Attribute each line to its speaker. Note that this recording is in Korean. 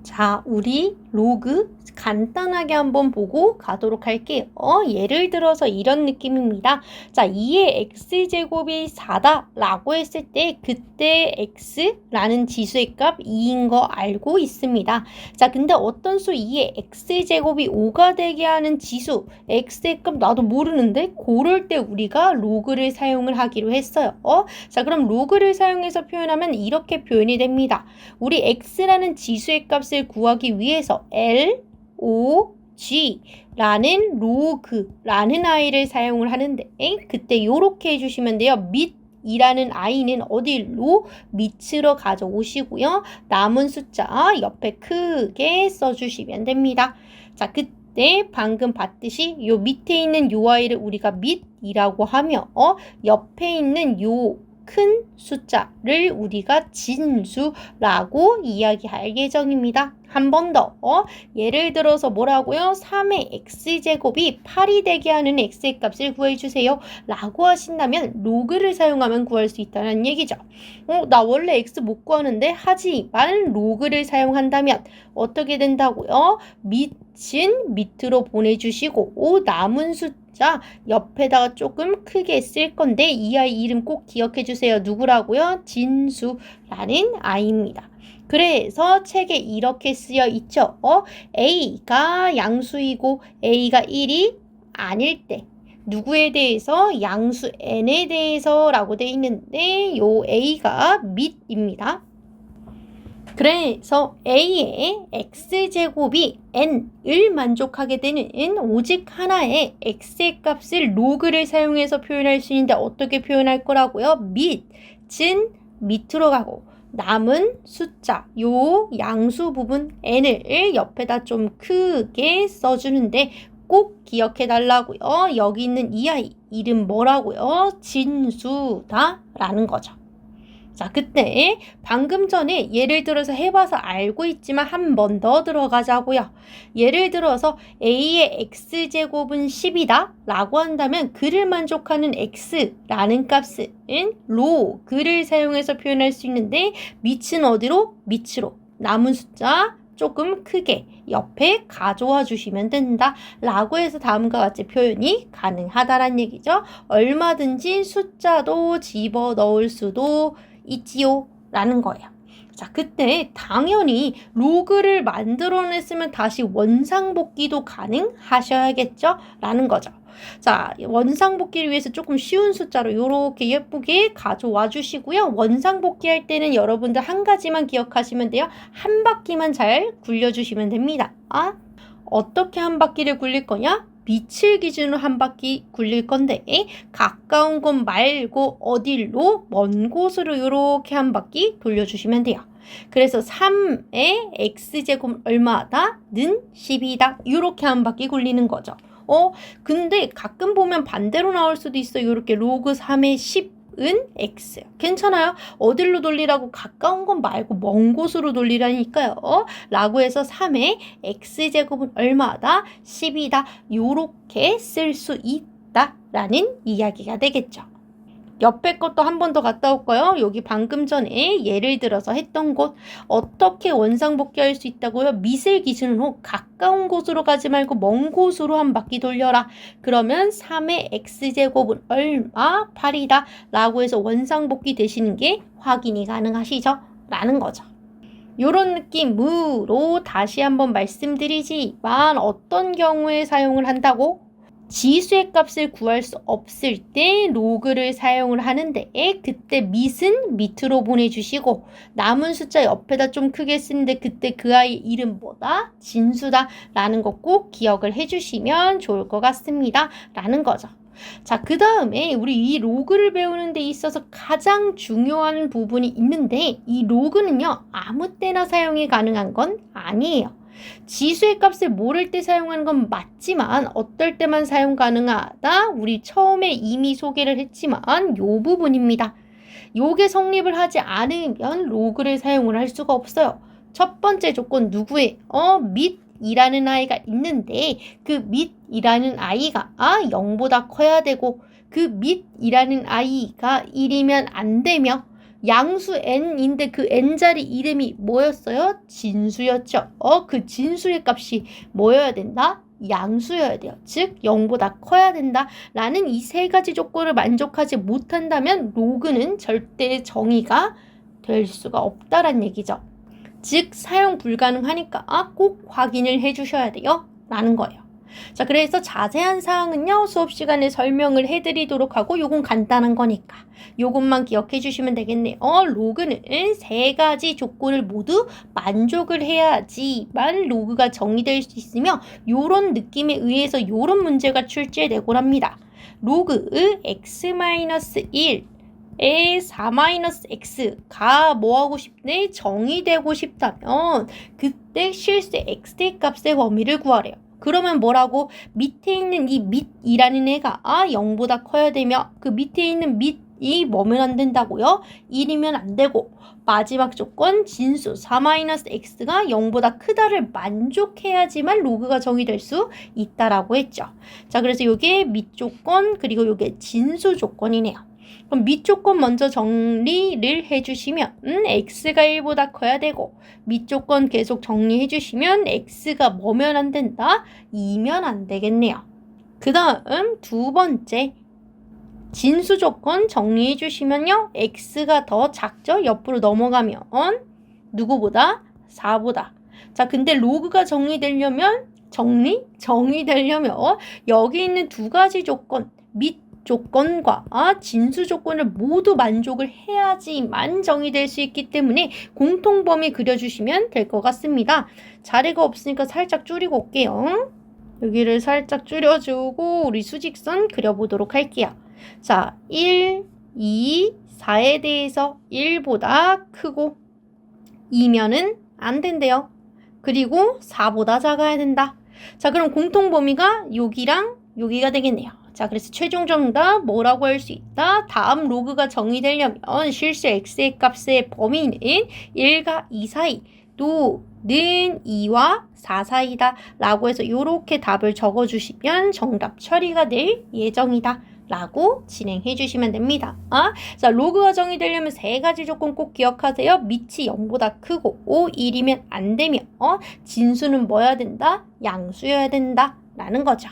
Speaker 1: 자, 우리 로그 간단하게 한번 보고 가도록 할게요. 예를 들어서 이런 느낌입니다. 자, 2의 x제곱이 4다 라고 했을 때 그때 x라는 지수의 값 2인 거 알고 있습니다. 자, 근데 어떤 수 2의 x제곱이 5가 되게 하는 지수 x의 값 나도 모르는데 그럴 때 우리가 로그를 사용을 하기로 했어요. 자, 그럼 로그를 사용해서 표현하면 이렇게 표현이 됩니다. 우리 x라는 지수의 값을 구하기 위해서 LOG라는 로그라는 아이를 사용을 하는데 그때 이렇게 해주시면 돼요. 이라는 아이는 어디로? 밑으로 가져오시고요. 남은 숫자 옆에 크게 써주시면 됩니다. 자, 그때 방금 봤듯이 요 밑에 있는 요 아이를 우리가 밑이라고 하며 옆에 있는 요 큰 숫자를 우리가 진수라고 이야기할 예정입니다. 한 번 더. 예를 들어서 뭐라고요? 3의 x제곱이 8이 되게 하는 x의 값을 구해주세요. 라고 하신다면 로그를 사용하면 구할 수 있다는 얘기죠. 나 원래 x 못 구하는데 하지만 로그를 사용한다면 어떻게 된다고요? 밑은 밑으로 보내주시고 남은 숫자 옆에다가 조금 크게 쓸 건데 이 아이 이름 꼭 기억해 주세요. 누구라고요? 진수라는 아이입니다. 그래서 책에 이렇게 쓰여 있죠. A가 양수이고 A가 1이 아닐 때 누구에 대해서? 양수 n에 대해서 라고 돼 있는데 요 A가 밑입니다. 그래서 A의 x제곱이 n을 만족하게 되는 오직 하나의 x의 값을 로그를 사용해서 표현할 수 있는데 어떻게 표현할 거라고요? 밑은 밑으로 가고 남은 숫자, 요 양수 부분 n을 옆에다 좀 크게 써주는데 꼭 기억해 달라고요. 여기 있는 이 아이 이름 뭐라고요? 진수다 라는 거죠. 자, 그때 방금 전에 예를 들어서 해봐서 알고 있지만 한 번 더 들어가자고요. 예를 들어서 A의 x제곱은 10이다 라고 한다면 그를 만족하는 x라는 값은 로그를 사용해서 표현할 수 있는데 밑은 어디로? 밑으로. 남은 숫자 조금 크게 옆에 가져와 주시면 된다 라고 해서 다음과 같이 표현이 가능하다란 얘기죠. 얼마든지 숫자도 집어 넣을 수도 있지요 라는 거예요. 자, 그때 당연히 로그를 만들어냈으면 다시 원상복귀도 가능하셔야겠죠? 라는 거죠. 자, 원상복귀를 위해서 조금 쉬운 숫자로 이렇게 예쁘게 가져와 주시고요. 원상복귀 할 때는 여러분들 한 가지만 기억하시면 돼요. 한 바퀴만 잘 굴려주시면 됩니다. 어떻게 한 바퀴를 굴릴 거냐? 빛을 기준으로 한 바퀴 굴릴 건데 가까운 곳 말고 어디로? 먼 곳으로 이렇게 한 바퀴 돌려주시면 돼요. 그래서 3의 x제곱 얼마다? 는 10이다. 이렇게 한 바퀴 굴리는 거죠. 근데 가끔 보면 반대로 나올 수도 있어요. 이렇게 로그 3의 10 은 x. 괜찮아요? 어디로 돌리라고? 가까운 건 말고 먼 곳으로 돌리라니까요. 라고 해서 3의 x제곱은 얼마다? 10이다. 요렇게 쓸 수 있다 라는 이야기가 되겠죠. 옆에 것도 한 번 더 갔다 올까요? 여기 방금 전에 예를 들어서 했던 곳 어떻게 원상복귀할 수 있다고요? 밑을 기준으로 가까운 곳으로 가지 말고 먼 곳으로 한 바퀴 돌려라. 그러면 3의 x제곱은 얼마? 8이다 라고 해서 원상복귀 되시는 게 확인이 가능하시죠? 라는 거죠. 요런 느낌으로 다시 한번 말씀드리지만 어떤 경우에 사용을 한다고? 지수의 값을 구할 수 없을 때 로그를 사용을 하는데 그때 밑은 밑으로 보내주시고 남은 숫자 옆에다 좀 크게 쓰는데 그때 그 아이 이름 뭐다? 진수다 라는 거 꼭 기억을 해주시면 좋을 것 같습니다 라는 거죠. 자, 그 다음에 우리 이 로그를 배우는 데 있어서 가장 중요한 부분이 있는데 이 로그는요 아무 때나 사용이 가능한 건 아니에요. 지수의 값을 모를 때 사용하는 건 맞지만 어떨 때만 사용 가능하다? 우리 처음에 이미 소개를 했지만 요 부분입니다. 요게 성립을 하지 않으면 로그를 사용을 할 수가 없어요. 첫 번째 조건 누구의? 밑이라는 아이가 있는데 그 밑이라는 아이가 0보다 커야 되고 그 밑이라는 아이가 1이면 안 되며 양수 n인데 그 n자리 이름이 뭐였어요? 진수였죠. 그 진수의 값이 뭐여야 된다? 양수여야 돼요. 즉 0보다 커야 된다 라는 이 세 가지 조건을 만족하지 못한다면 로그는 절대 정의가 될 수가 없다란 얘기죠. 즉 사용 불가능하니까 꼭 확인을 해주셔야 돼요 라는 거예요. 자, 그래서 자세한 사항은요 수업 시간에 설명을 해드리도록 하고 요건 간단한 거니까 요것만 기억해 주시면 되겠네요. 로그는 세 가지 조건을 모두 만족을 해야지만 로그가 정의될 수 있으며 요런 느낌에 의해서 요런 문제가 출제되곤 합니다. 로그 x-1에 4-x가 뭐하고 싶네? 정의되고 싶다면 그때 실수 x의 값의 범위를 구하래요. 그러면 뭐라고? 밑에 있는 이 밑이라는 애가 0보다 커야 되며 그 밑에 있는 밑이 뭐면 안 된다고요? 1이면 안 되고 마지막 조건 진수 4-x가 0보다 크다를 만족해야지만 로그가 정의될 수 있다라고 했죠. 자, 그래서 요게 밑 조건 그리고 요게 진수 조건이네요. 그럼 밑 조건 먼저 정리를 해주시면 x가 1보다 커야 되고 밑 조건 계속 정리해 주시면 x가 뭐면 안 된다? 2면 안 되겠네요. 그 다음 두 번째 진수 조건 정리해 주시면요. x가 더 작죠? 옆으로 넘어가면 누구보다? 4보다. 자, 근데 로그가 정의되려면 정의되려면 여기 있는 두 가지 조건 밑 조건과 진수 조건을 모두 만족을 해야지만 정의될 수 있기 때문에 공통범위 그려주시면 될 것 같습니다. 자리가 없으니까 살짝 줄이고 올게요. 여기를 살짝 줄여주고 우리 수직선 그려보도록 할게요. 자, 1, 2, 4에 대해서 1보다 크고 2면은 안 된대요. 그리고 4보다 작아야 된다. 자, 그럼 공통범위가 여기랑 여기가 되겠네요. 자, 그래서 최종 정답 뭐라고 할 수 있다? 다음 로그가 정의되려면 실수 x의 값의 범위는 1과 2 사이 또는 2와 4 사이다 라고 해서 이렇게 답을 적어주시면 정답 처리가 될 예정이다 라고 진행해 주시면 됩니다. 자, 로그가 정의되려면 세 가지 조건 꼭 기억하세요. 밑이 0보다 크고 1이면 안 되며 진수는 뭐여야 된다? 양수여야 된다 라는 거죠.